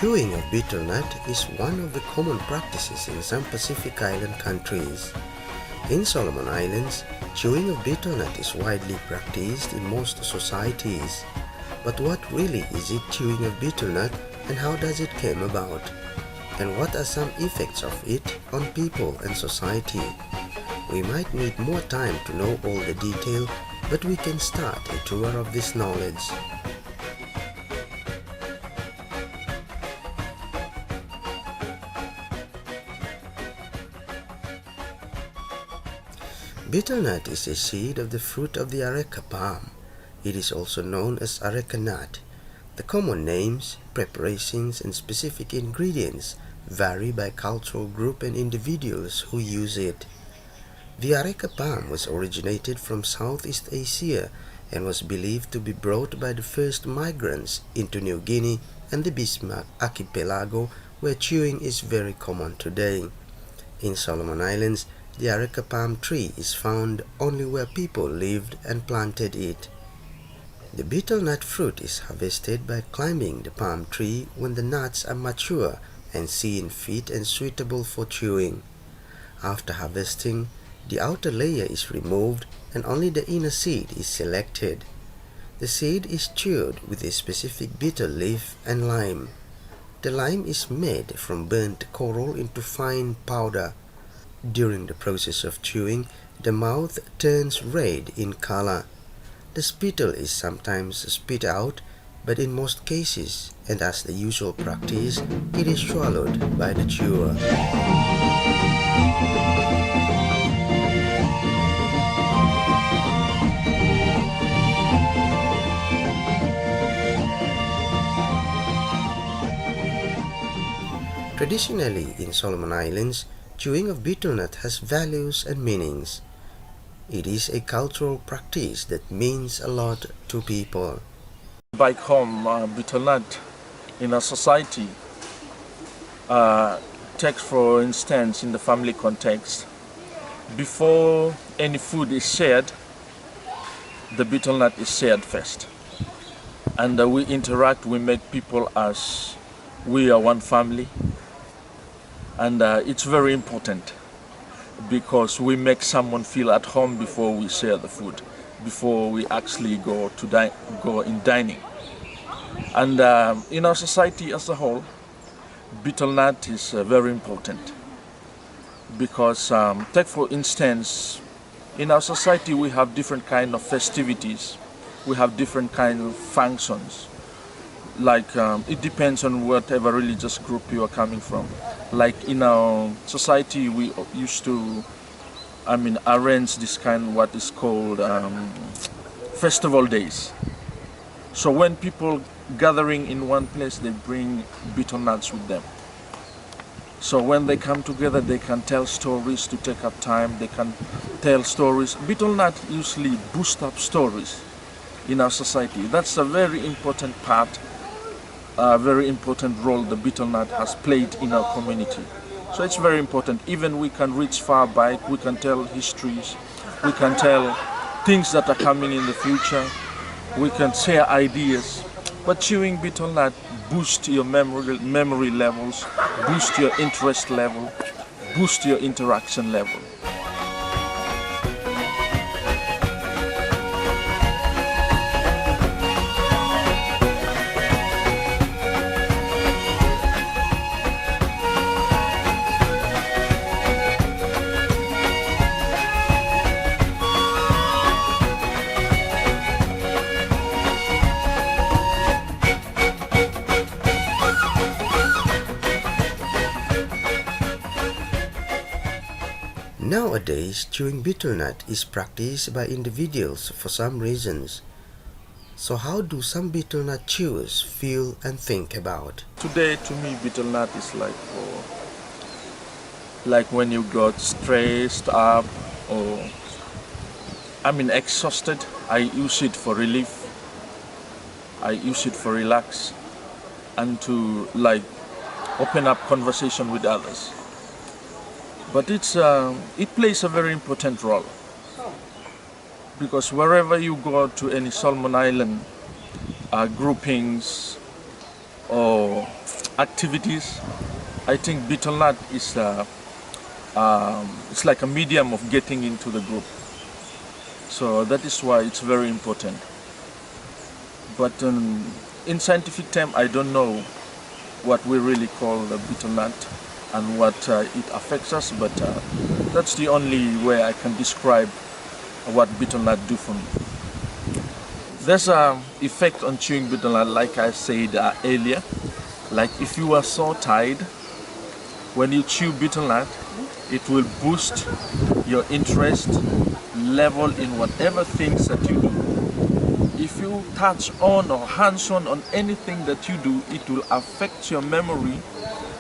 Chewing of betel nut is one of the common practices in some Pacific Island countries. In Solomon Islands, chewing of betel nut is widely practiced in most societies. But what really is it chewing of betel nut, and how does it come about? And what are some effects of it on people and society? We might need more time to know all the detail, but we can start a tour of this knowledge. Betel nut is a seed of the fruit of the areca palm. It is also known as areca nut. The common names, preparations, and specific ingredients vary by cultural group and individuals who use it. The areca palm was originated from Southeast Asia and was believed to be brought by the first migrants into New Guinea and the Bismarck archipelago, where chewing is very common today. In Solomon Islands, the areca palm tree is found only where people lived and planted it. The betel nut fruit is harvested by climbing the palm tree when the nuts are mature and seen fit and suitable for chewing. After harvesting, the outer layer is removed and only the inner seed is selected. The seed is chewed with a specific betel leaf and lime. The lime is made from burnt coral into fine powder. During the process of chewing, the mouth turns red in color. The spittle is sometimes spit out, but in most cases, and as the usual practice, it is swallowed by the chewer. Traditionally in Solomon Islands, chewing of betel nut has values and meanings. It is a cultural practice that means a lot to people. Back home, betel nut in our society, take for instance in the family context, before any food is shared, the betel nut is shared first. And we interact, we make people as we are one family. And it's very important because we make someone feel at home before we share the food, before we actually go in dining. And in our society as a whole, betel nut is very important because, take for instance, in our society we have different kind of festivities, we have different kind of functions. Like it depends on whatever religious group you are coming from. Like in our society, we used to, arrange this kind of what is called festival days. So when people gathering in one place, they bring betel nuts with them. So when they come together, they can tell stories to take up time. They can tell stories. Betel nut usually boost up stories in our society. That's a very important part. A very important role the betel nut has played in our community. So it's very important. Even we can reach far back, we can tell histories, we can tell things that are coming in the future, we can share ideas. But chewing betel nut boosts your memory levels, boost your interest level, boost your interaction level. Nowadays, chewing betel nut is practiced by individuals for some reasons. So how do some betel nut chewers feel and think about? Today, to me, betel nut is like when you got stressed up or exhausted. I use it for relief. I use it for relax and to open up conversation with others. But it plays a very important role because wherever you go to any Solomon Island groupings or activities, I think betel nut is it's like a medium of getting into the group. So that is why it's very important. But in scientific term, I don't know what we really call the betel nut and what it affects us, but that's the only way I can describe what betel nut do for me. There's an effect on chewing betel nut, like I said earlier. Like if you are so tired, when you chew betel nut, it will boost your interest level in whatever things that you do. If you touch on or hands-on on anything that you do, it will affect your memory,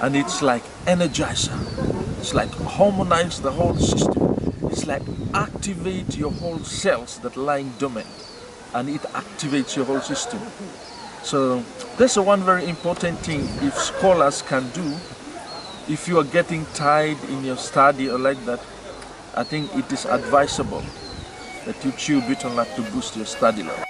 and it's like energizer. It's like harmonize the whole system. It's like activate your whole cells that lying dormant, and it activates your whole system. So that's the one very important thing if scholars can do. If you are getting tired in your study or like that, I think it is advisable that you chew betel nut to boost your study level.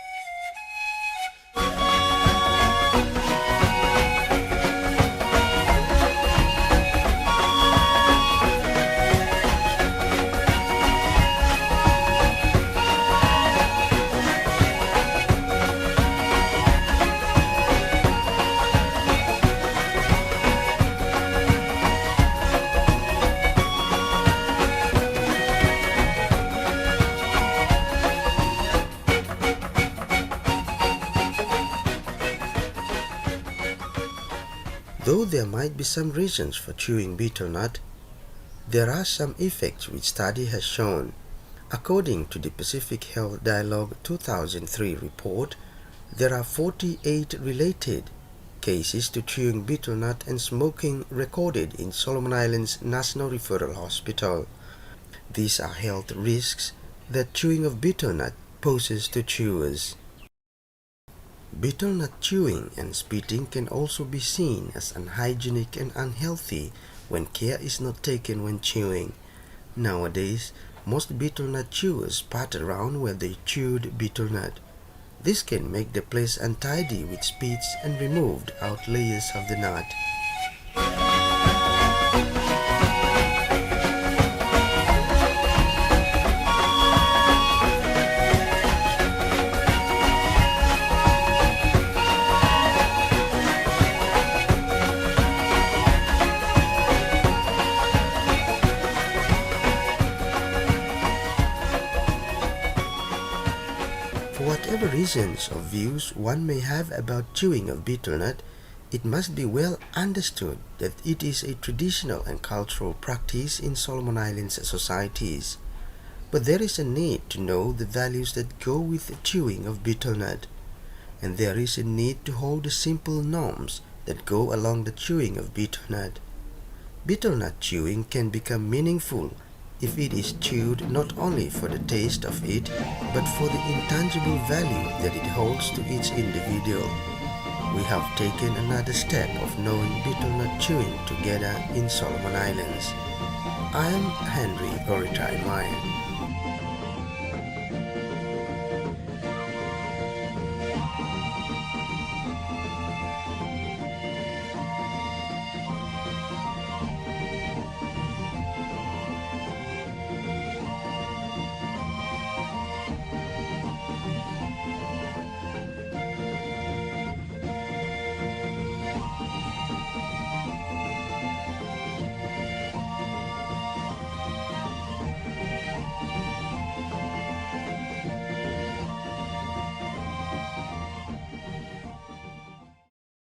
Though there might be some reasons for chewing betel nut, there are some effects which study has shown. According to the Pacific Health Dialogue 2003 report, there are 48 related cases to chewing betel nut and smoking recorded in Solomon Islands National Referral Hospital. These are health risks that chewing of betel nut poses to chewers. Betel nut chewing and spitting can also be seen as unhygienic and unhealthy when care is not taken when chewing. Nowadays, most betel nut chewers pat around where they chewed betel nut. This can make the place untidy with spits and removed out layers of the nut. For whatever reasons or views one may have about chewing of betel nut, it must be well understood that it is a traditional and cultural practice in Solomon Islands societies. But there is a need to know the values that go with the chewing of betel nut, and there is a need to hold the simple norms that go along the chewing of betel nut. Betel nut chewing can become meaningful if it is chewed not only for the taste of it, but for the intangible value that it holds to each individual. We have taken another step of knowing betel nut chewing together in Solomon Islands. I am Henry Oritai Mayan.